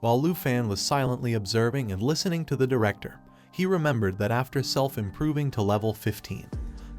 While Lu Fan was silently observing and listening to the director, he remembered that after self-improving to level 15,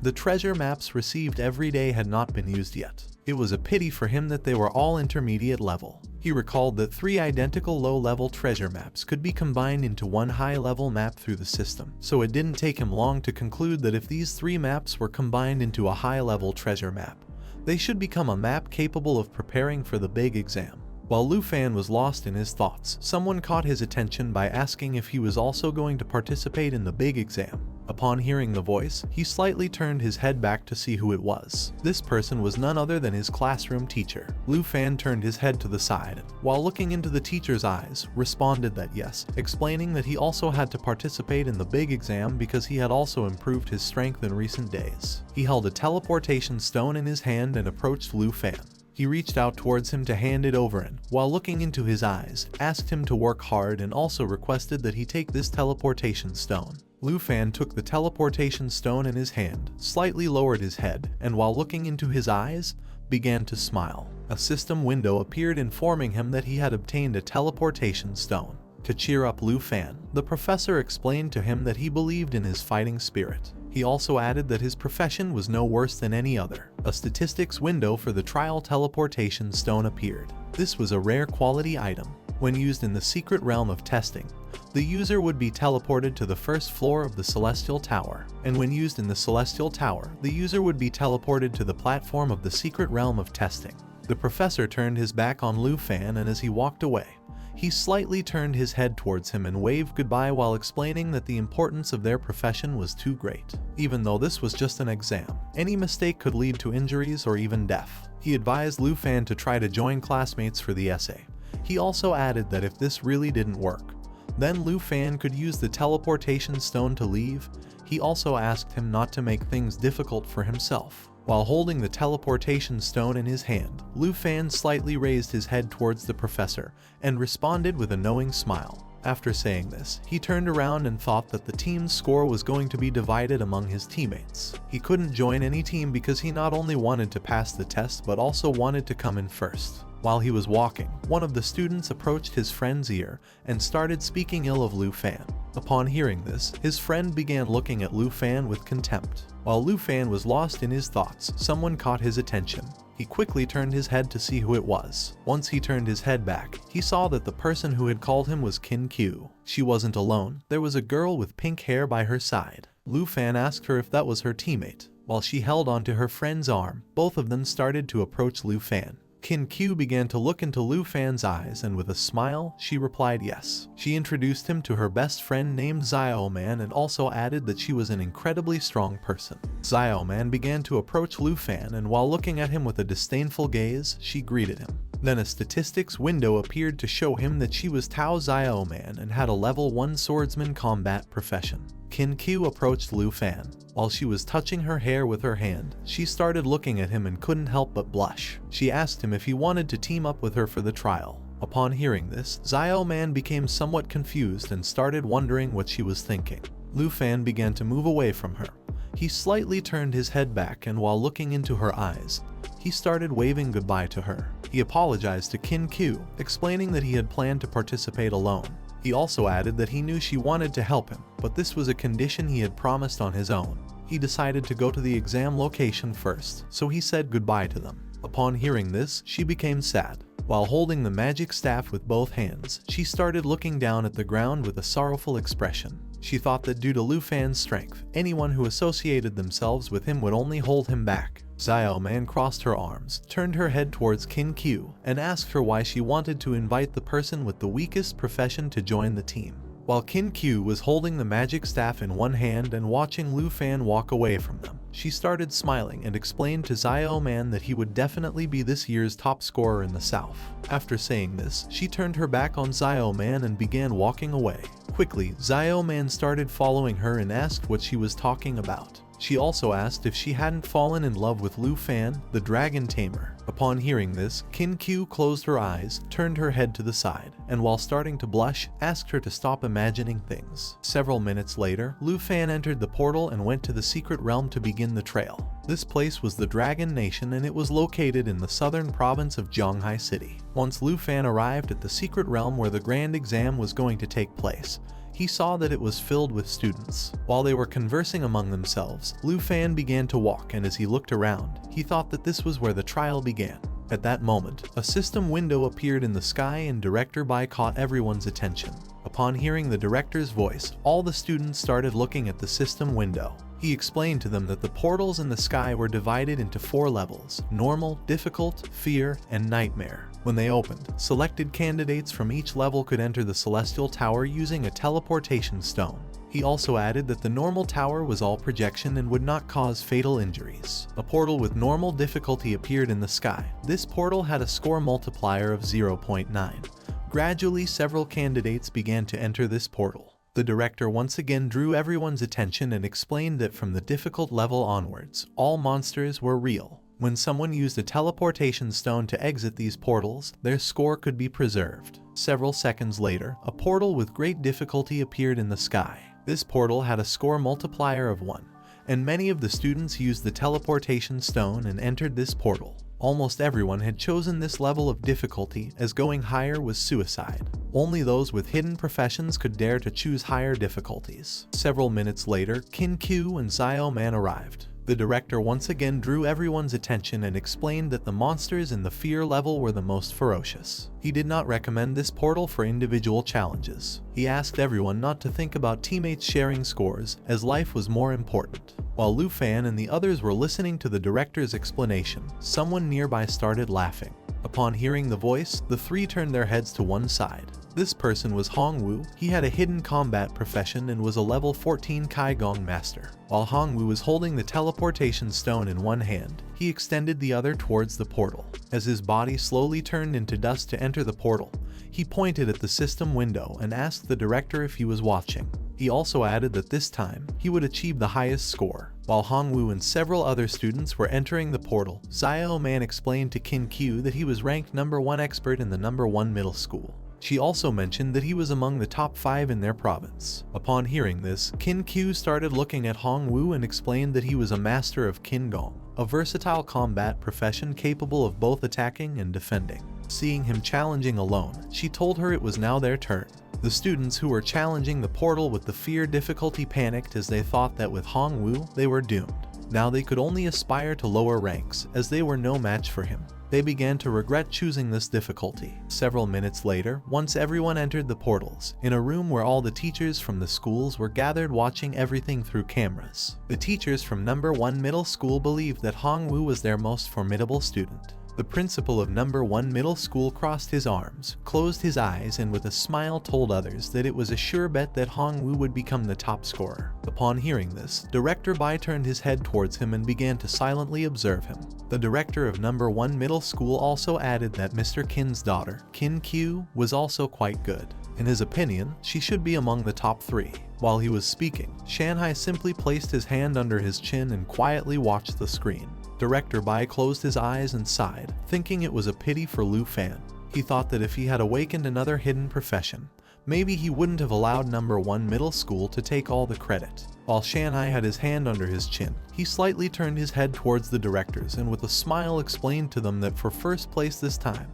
the treasure maps received every day had not been used yet. It was a pity for him that they were all intermediate level. He recalled that 3 identical low-level treasure maps could be combined into one high-level map through the system, so it didn't take him long to conclude that if these 3 maps were combined into a high-level treasure map, they should become a map capable of preparing for the big exam. While Lu Fan was lost in his thoughts, someone caught his attention by asking if he was also going to participate in the big exam. Upon hearing the voice, he slightly turned his head back to see who it was. This person was none other than his classroom teacher. Lu Fan turned his head to the side and, while looking into the teacher's eyes, responded that yes, explaining that he also had to participate in the big exam because he had also improved his strength in recent days. He held a teleportation stone in his hand and approached Lu Fan. He reached out towards him to hand it over and, while looking into his eyes, asked him to work hard and also requested that he take this teleportation stone. Lu Fan took the teleportation stone in his hand, slightly lowered his head, and while looking into his eyes, began to smile. A system window appeared informing him that he had obtained a teleportation stone. To cheer up Lu Fan, the professor explained to him that he believed in his fighting spirit. He also added that his profession was no worse than any other. A statistics window for the trial teleportation stone appeared. This was a rare quality item. When used in the secret realm of testing, the user would be teleported to the first floor of the Celestial Tower, and when used in the Celestial Tower, the user would be teleported to the platform of the secret realm of testing. The professor turned his back on Lu Fan, and as he walked away, he slightly turned his head towards him and waved goodbye while explaining that the importance of their profession was too great. Even though this was just an exam, any mistake could lead to injuries or even death. He advised Lu Fan to try to join classmates for the essay. He also added that if this really didn't work, then Lu Fan could use the teleportation stone to leave. He also asked him not to make things difficult for himself. While holding the teleportation stone in his hand, Lu Fan slightly raised his head towards the professor and responded with a knowing smile. After saying this, he turned around and thought that the team's score was going to be divided among his teammates. He couldn't join any team because he not only wanted to pass the test but also wanted to come in first. While he was walking, one of the students approached his friend's ear and started speaking ill of Lu Fan. Upon hearing this, his friend began looking at Lu Fan with contempt. While Lu Fan was lost in his thoughts, someone caught his attention. He quickly turned his head to see who it was. Once he turned his head back, he saw that the person who had called him was Kin Q. She wasn't alone. There was a girl with pink hair by her side. Lu Fan asked her if that was her teammate. While she held onto her friend's arm, both of them started to approach Lu Fan. Kin Q began to look into Lu Fan's eyes, and with a smile, she replied yes. She introduced him to her best friend named Xiao Man and also added that she was an incredibly strong person. Xiao Man began to approach Lu Fan, and while looking at him with a disdainful gaze, she greeted him. Then a statistics window appeared to show him that she was Tao Xiao Man and had a level 1 swordsman combat profession. Kin Q approached Lu Fan. While she was touching her hair with her hand, she started looking at him and couldn't help but blush. She asked him if he wanted to team up with her for the trial. Upon hearing this, Xiao Man became somewhat confused and started wondering what she was thinking. Lu Fan began to move away from her. He slightly turned his head back, and while looking into her eyes, he started waving goodbye to her. He apologized to Kin Q, explaining that he had planned to participate alone. He also added that he knew she wanted to help him, but this was a condition he had promised on his own. He decided to go to the exam location first, so he said goodbye to them. Upon hearing this, she became sad. While holding the magic staff with both hands, she started looking down at the ground with a sorrowful expression. She thought that due to Lu Fan's strength, anyone who associated themselves with him would only hold him back. Xiao Man crossed her arms, turned her head towards Kin Q, and asked her why she wanted to invite the person with the weakest profession to join the team. While Kin Q was holding the magic staff in one hand and watching Lu Fan walk away from them, she started smiling and explained to Xiao Man that he would definitely be this year's top scorer in the South. After saying this, she turned her back on Xiao Man and began walking away. Quickly, Xiao Man started following her and asked what she was talking about. She also asked if she hadn't fallen in love with Lu Fan, the dragon tamer. Upon hearing this, Kin Q closed her eyes, turned her head to the side, and while starting to blush, asked her to stop imagining things. Several minutes later, Lu Fan entered the portal and went to the secret realm to begin the trail. This place was the Dragon Nation and it was located in the southern province of Zhonghai City. Once Lu Fan arrived at the secret realm where the grand exam was going to take place, he saw that it was filled with students. While they were conversing among themselves, Lu Fan began to walk, and as he looked around, he thought that this was where the trial began. At that moment, a system window appeared in the sky and Director Bai caught everyone's attention. Upon hearing the director's voice, all the students started looking at the system window. He explained to them that the portals in the sky were divided into 4 levels: normal, difficult, fear, and nightmare. When they opened, selected candidates from each level could enter the Celestial Tower using a teleportation stone. He also added that the normal tower was all projection and would not cause fatal injuries. A portal with normal difficulty appeared in the sky. This portal had a score multiplier of 0.9. Gradually, several candidates began to enter this portal. The director once again drew everyone's attention and explained that from the difficult level onwards, all monsters were real. When someone used a teleportation stone to exit these portals, their score could be preserved. Several seconds later, a portal with great difficulty appeared in the sky. This portal had a score multiplier of 1, and many of the students used the teleportation stone and entered this portal. Almost everyone had chosen this level of difficulty, as going higher was suicide. Only those with hidden professions could dare to choose higher difficulties. Several minutes later, Kin Q and Zio Man arrived. The director once again drew everyone's attention and explained that the monsters in the fear level were the most ferocious. He did not recommend this portal for individual challenges. He asked everyone not to think about teammates sharing scores, as life was more important. While Lu Fan and the others were listening to the director's explanation, someone nearby started laughing. Upon hearing the voice, the 3 turned their heads to one side. This person was Hongwu. He had a hidden combat profession and was a level 14 Kai Gong master. While Hongwu was holding the teleportation stone in one hand, he extended the other towards the portal. As his body slowly turned into dust to enter the portal, he pointed at the system window and asked the director if he was watching. He also added that this time, he would achieve the highest score. While Hongwu and several other students were entering the portal, Zio Man explained to Kin Q that he was ranked #1 expert in the #1 middle school. She also mentioned that he was among the top 5 in their province. Upon hearing this, Kin Q started looking at Hongwu and explained that he was a master of Kin Gong, a versatile combat profession capable of both attacking and defending. Seeing him challenging alone, she told her it was now their turn. The students who were challenging the portal with the fear difficulty panicked as they thought that with Hongwu, they were doomed. Now they could only aspire to lower ranks, as they were no match for him. They began to regret choosing this difficulty. Several minutes later, once everyone entered the portals, in a room where all the teachers from the schools were gathered watching everything through cameras. The teachers from #1 middle school believed that Hongwu was their most formidable student. The principal of #1 middle school crossed his arms, closed his eyes, and with a smile told others that it was a sure bet that Hongwu would become the top scorer. Upon hearing this, Director Bai turned his head towards him and began to silently observe him. The director of #1 middle school also added that Mr. Kin's daughter, Kin Q, was also quite good. In his opinion, she should be among the top 3. While he was speaking, Shanghai simply placed his hand under his chin and quietly watched the screen. Director Bai closed his eyes and sighed, thinking it was a pity for Lu Fan. He thought that if he had awakened another hidden profession, maybe he wouldn't have allowed #1 middle school to take all the credit. While Shanghai had his hand under his chin, he slightly turned his head towards the directors and with a smile explained to them that for first place this time,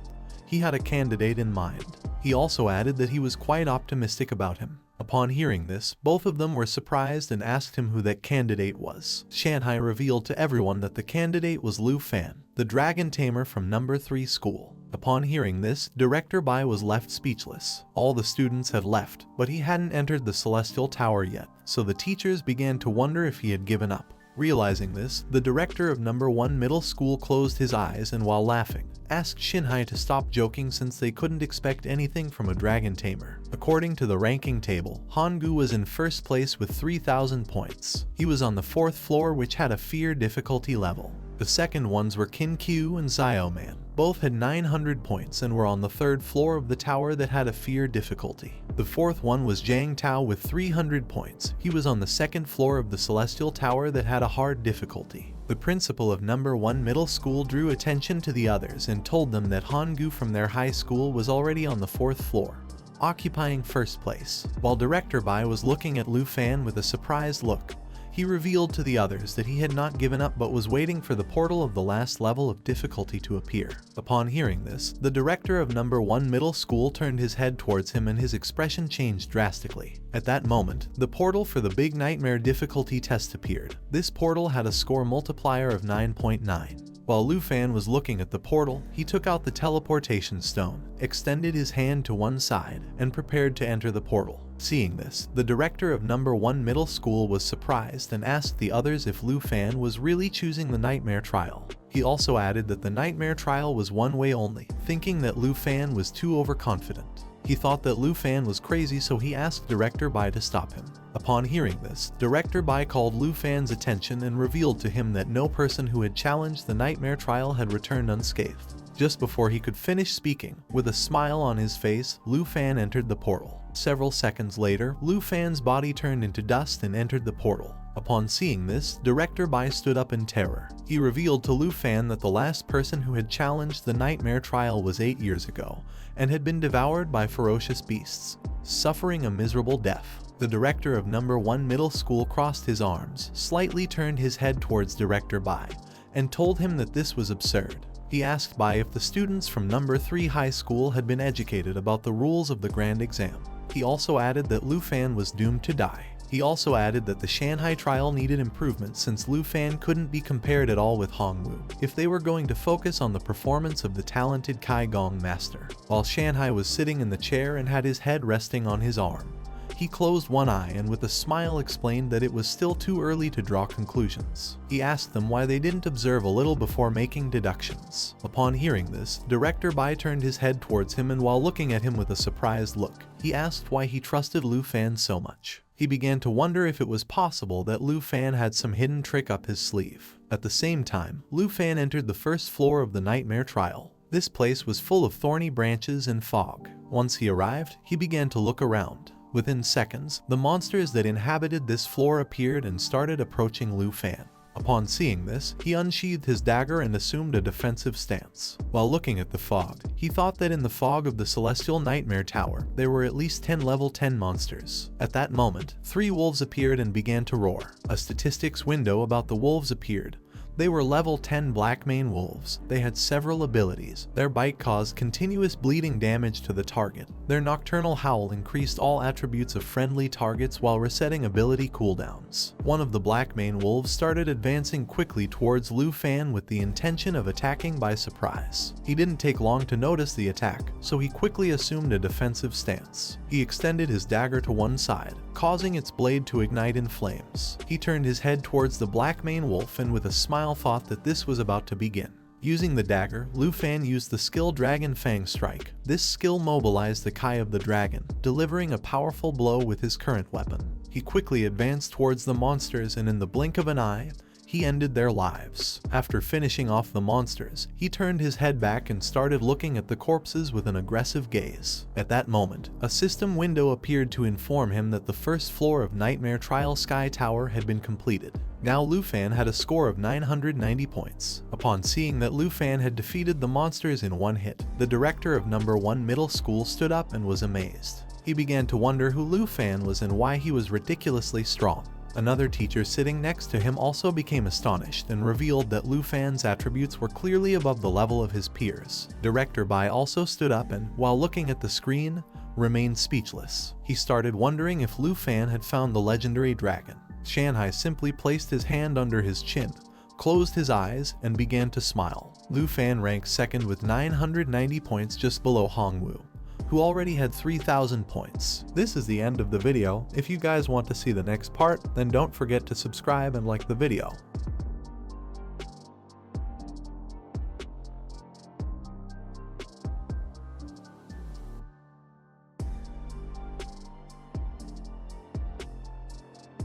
he had a candidate in mind. He also added that he was quite optimistic about him. Upon hearing this, both of them were surprised and asked him who that candidate was. Shanghai revealed to everyone that the candidate was Lu Fan, the dragon tamer from #3 school. Upon hearing this, Director Bai was left speechless. All the students had left, but he hadn't entered the Celestial Tower yet, so the teachers began to wonder if he had given up. Realizing this, the director of #1 middle school closed his eyes and while laughing, asked Shinhai to stop joking since they couldn't expect anything from a dragon tamer. According to the ranking table, Hongwu was in first place with 3,000 points. He was on the 4th floor which had a fear difficulty level. The second ones were Kin Q and Zio Man. Both had 900 points and were on the 3rd floor of the tower that had a fear difficulty. The 4th one was Jiang Tao with 300 points. He was on the 2nd floor of the celestial tower that had a hard difficulty. The principal of number 1 middle school drew attention to the others and told them that Honggu from their high school was already on the 4th floor, occupying 1st place. While Director Bai was looking at Lu Fan with a surprised look, he revealed to the others that he had not given up but was waiting for the portal of the last level of difficulty to appear. Upon hearing this, the director of number 1 middle school turned his head towards him and his expression changed drastically. At that moment, the portal for the big nightmare difficulty test appeared. This portal had a score multiplier of 9.9. While Lu Fan was looking at the portal, he took out the teleportation stone, extended his hand to one side, and prepared to enter the portal. Seeing this, the director of number 1 middle school was surprised and asked the others if Lu Fan was really choosing the nightmare trial. He also added that the nightmare trial was one way only, thinking that Lu Fan was too overconfident. He thought that Lu Fan was crazy, so he asked Director Bai to stop him. Upon hearing this, Director Bai called Lu Fan's attention and revealed to him that no person who had challenged the nightmare trial had returned unscathed. Just before he could finish speaking, with a smile on his face, Lu Fan entered the portal. Several seconds later, Lu Fan's body turned into dust and entered the portal. Upon seeing this, Director Bai stood up in terror. He revealed to Lu Fan that the last person who had challenged the nightmare trial was 8 years ago, and had been devoured by ferocious beasts, suffering a miserable death. The director of number 1 middle school crossed his arms, slightly turned his head towards Director Bai, and told him that this was absurd. He asked Bai if the students from number 3 high school had been educated about the rules of the grand exam. He also added that Lu Fan was doomed to die. He also added that the Shanghai trial needed improvement since Lu Fan couldn't be compared at all with Hongwu if they were going to focus on the performance of the talented Kai Gong master. While Shanghai was sitting in the chair and had his head resting on his arm, he closed one eye and with a smile explained that it was still too early to draw conclusions. He asked them why they didn't observe a little before making deductions. Upon hearing this, Director Bai turned his head towards him and while looking at him with a surprised look, he asked why he trusted Lu Fan so much. He began to wonder if it was possible that Lu Fan had some hidden trick up his sleeve. At the same time, Lu Fan entered the 1st floor of the nightmare trial. This place was full of thorny branches and fog. Once he arrived, he began to look around. Within seconds, the monsters that inhabited this floor appeared and started approaching Lu Fan. Upon seeing this, he unsheathed his dagger and assumed a defensive stance. While looking at the fog, he thought that in the fog of the Celestial Nightmare Tower, there were at least 10 level 10 monsters. At that moment, 3 wolves appeared and began to roar. A statistics window about the wolves appeared. They were level 10 black mane wolves. They had several abilities. Their bite caused continuous bleeding damage to the target. Their nocturnal howl increased all attributes of friendly targets while resetting ability cooldowns. One of the black mane wolves started advancing quickly towards Lu Fan with the intention of attacking by surprise. He didn't take long to notice the attack, so he quickly assumed a defensive stance. He extended his dagger to one side, causing its blade to ignite in flames. He turned his head towards the black mane wolf and with a smile thought that this was about to begin. Using the dagger, Lu Fan used the skill Dragon Fang Strike. This skill mobilized the Kai of the dragon, delivering a powerful blow with his current weapon. He quickly advanced towards the monsters and in the blink of an eye, he ended their lives. After finishing off the monsters, he turned his head back and started looking at the corpses with an aggressive gaze. At that moment, a system window appeared to inform him that the 1st floor of Nightmare Trial Sky Tower had been completed. Now Lu Fan had a score of 990 points. Upon seeing that Lu Fan had defeated the monsters in one hit, the director of number 1 middle school stood up and was amazed. He began to wonder who Lu Fan was and why he was ridiculously strong. Another teacher sitting next to him also became astonished and revealed that Lu Fan's attributes were clearly above the level of his peers. Director Bai also stood up and, while looking at the screen, remained speechless. He started wondering if Lu Fan had found the legendary dragon. Shanghai simply placed his hand under his chin, closed his eyes, and began to smile. Lu Fan ranked 2nd with 990 points just below Hongwu, who already had 3,000 points. This is the end of the video. If you guys want to see the next part, then don't forget to subscribe and like the video.